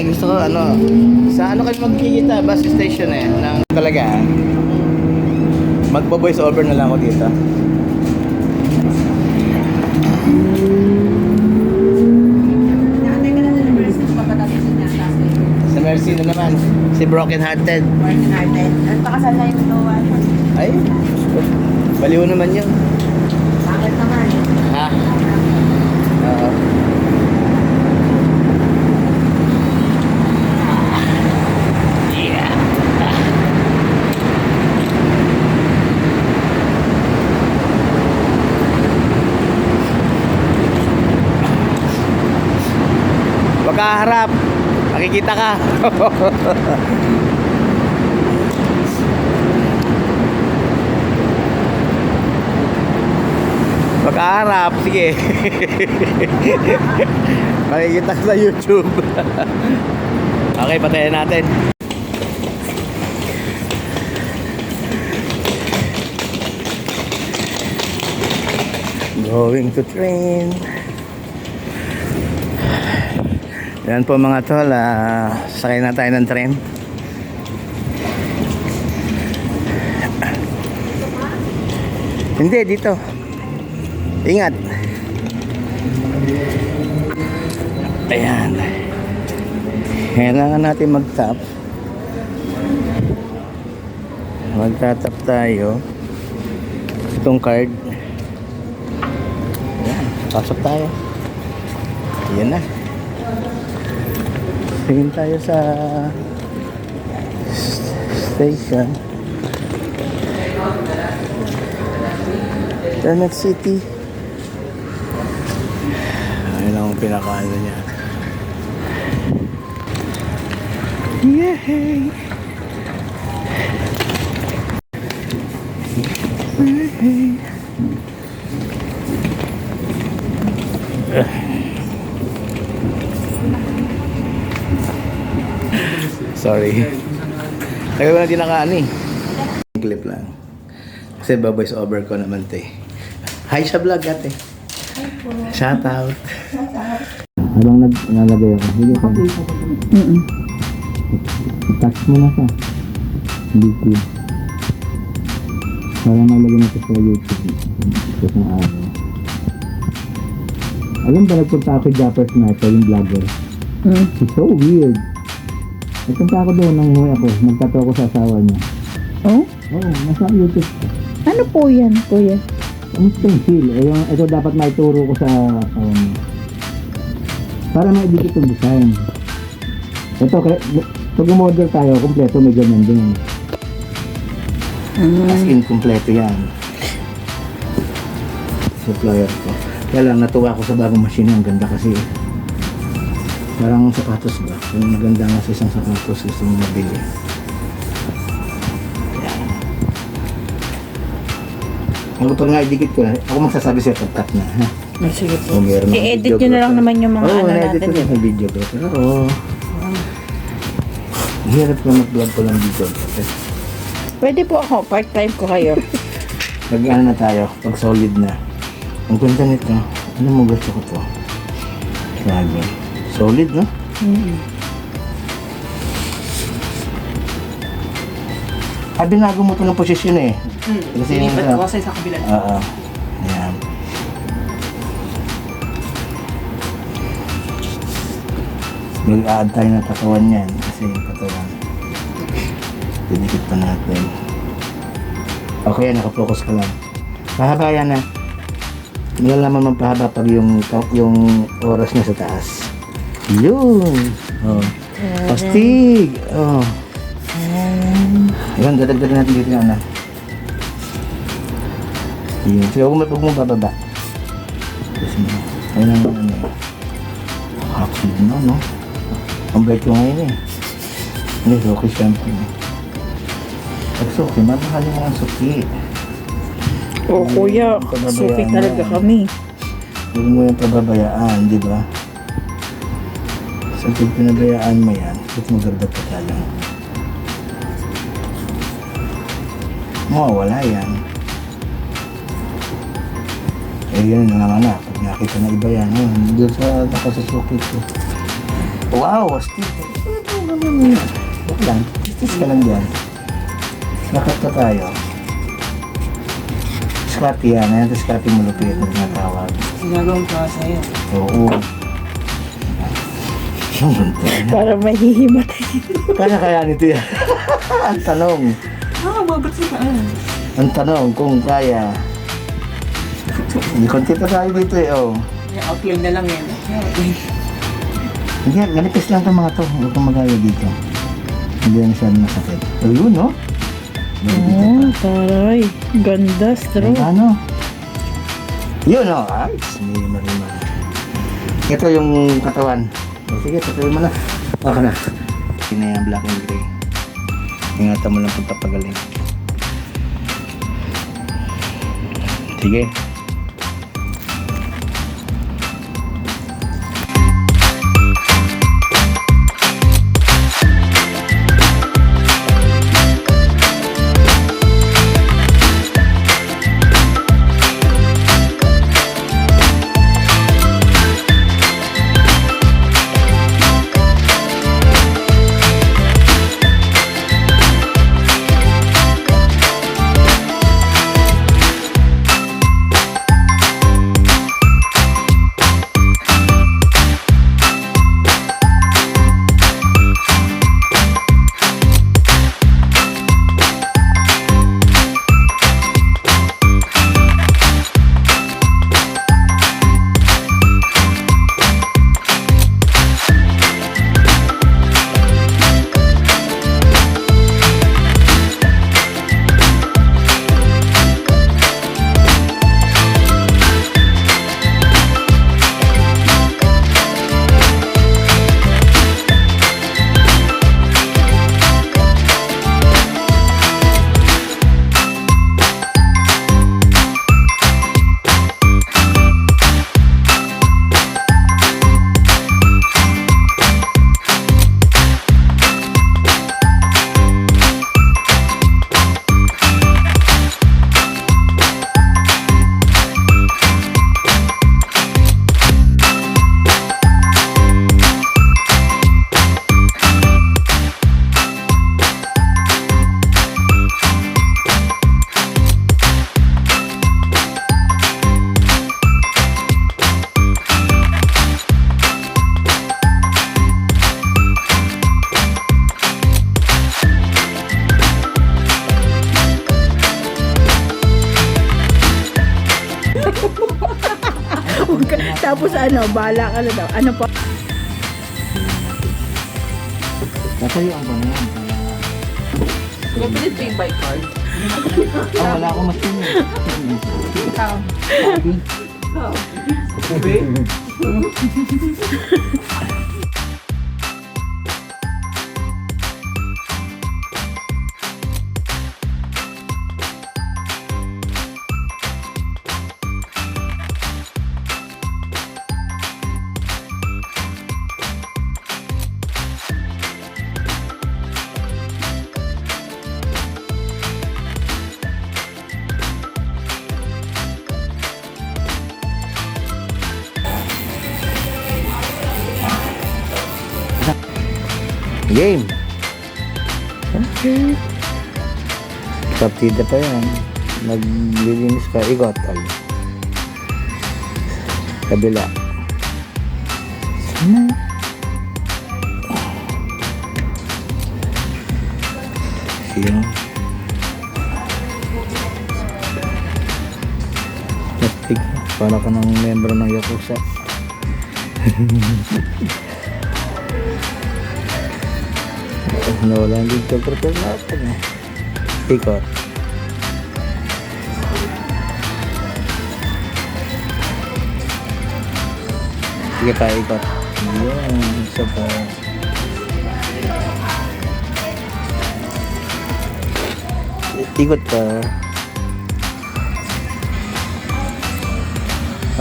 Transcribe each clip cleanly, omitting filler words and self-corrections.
gusto ko ano, sa ano kayo magkikita, bus station eh, ng talaga. Magbo-voice over na lang ako dito. Nakatay ka na sa Mercy, papatapos na classmate. Sa Mercy na naman, si Broken Hearted. Broken Hearted. Ano pa kasal na yung Noah? Ay, baliw naman yun. Bakit naman? Ha? Oo. Pagkaharap, makikita ka. Pagkaharap, sige. Makikita ka sa YouTube. Okay, patayin natin. Going to train. Yan po mga tol, sakay na tayo ng train. Hindi, dito. Ingat. Ayan. Kailangan natin mag-tap. Magta-tap tayo. Itong card. Ayan, pasok tayo. Ayan na. Tingin tayo sa station Internet City. Ayun ang pinakaano niya. Yay! Sorry. Tagal ko na din nakaano eh. Clip lang. Kasi ba-voice over ko naman te. Hi sa vlog ate. Shout out. Habang nalagay ako. Hindi ko. Touch mo na siya. YouTube. Para malagay na ito sa YouTube. Isang araw. Alam ba nagpunta ako kay Japper Sniper, yung vlogger? It's so weird. Nagpunta ako doon nang umuwi ako. Nagtato ako sa asawa niya. Oh? Oo, nasa YouTube. Ano po yan, kuya? Ang stencil. Ito dapat maituro ko sa asawa niya. Para maibigit yung design. Ito, pag umorder tayo, kompleto may ganyan din. As in, kompleto yan. Supplier ko. Kaya lang, natuwa ako sa bagong machine. Ang ganda kasi. Parang sapatos ba? Kung maganda nga sa isang sapatos, gusto mong mabili. Ako pag nga-edit ko na, ako magsasabi sa'yo pag-cut na, ha? Sige po. O, meron akong I-edit nyo na lang naman yung mga ano na-edit natin. ko na sa video ko. Pero, hirap ko mag-vlog ko lang dito. Pwede po ako, part-time ko kayo. Nag-ano na tayo, pag solid na. Ang ganda nito, ano mo gusto ko to? Grabe. Solid, no? Binago mo ito ng posisyon eh. Kasi Sinipat ko kasi sa kabila. Oo. Ayan. Mag-a-add tayo ng katawan yan. Kasi yung katawan. Dinikit pa natin. Okay, nakafocus ka lang. Pahaba yan na. Malalaman magpahaba pag yung oras niya sa taas. Yun. Oh. Pastig. Oh. Ayan, dadagdagan natin dito yan. Yun. Sige, huwag mo bababa. Ayun ang ano. Active na, no? Ang bait ko ngayon eh. Hindi, okay shampoo. Pag suki, mamahalin mo ang suki. Oo, kuya. Suki talaga kami. Huwag mo yung pababayaan, di ba? So, pag pinabayaan mo yan, ba't magagdag ka talaga? Mawawala yan. Eh, yun na naman na. Pag nakita na iba yan, doon sa nakasusuki ko. Wow, astig. Wala lang. Istis ka lang dyan. Nakat ka tayo. Scotty yan. Ayan ito Scotty malupit na tinatawag. Ginagawang ko sa'yo. Oo. Ang ganito. Para mahihimatay. Kaya nito yan. Ang tanong. Mabot sa saan? Ang tanong kung kaya. Hindi konti pa tayo dito eh. Oh. Outline na lang yan. Hindi, manipis lang itong mga to. Huwag kang magaya dito. Hindi yan siya masakit. O yun, no? Oh, taray. Ganda, straw. Ano? Yun, no? Ay, hindi marima. Ito yung katawan. Sige, tutuloy mo na. Okay na. Hindi na yan, black and gray. Ingatan mo lang kung tapagaling. Sige. Tapos ano, bahala ka na daw. Ano pa? Natayuan ko na yan. Kung pwede pay by card. Oh, wala akong machine eh. Game. Okay. Partida pa yan. Naglilinis ka. Ikot. Kabila. Sana. Yung plastic. Para ka ng membro ng Yakuza. Nawala yung dito prepare natin eh. Ikot. Sige pa, ikot. Yun, isa pa. Ikot pa.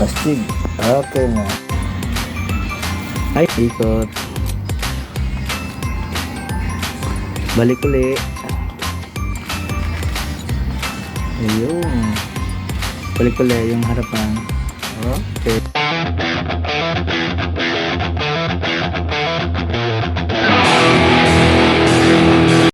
Astig. Okay na. Ay, ikot. Balik ulit. Ayun. Balik ulit yung harapan. Okay.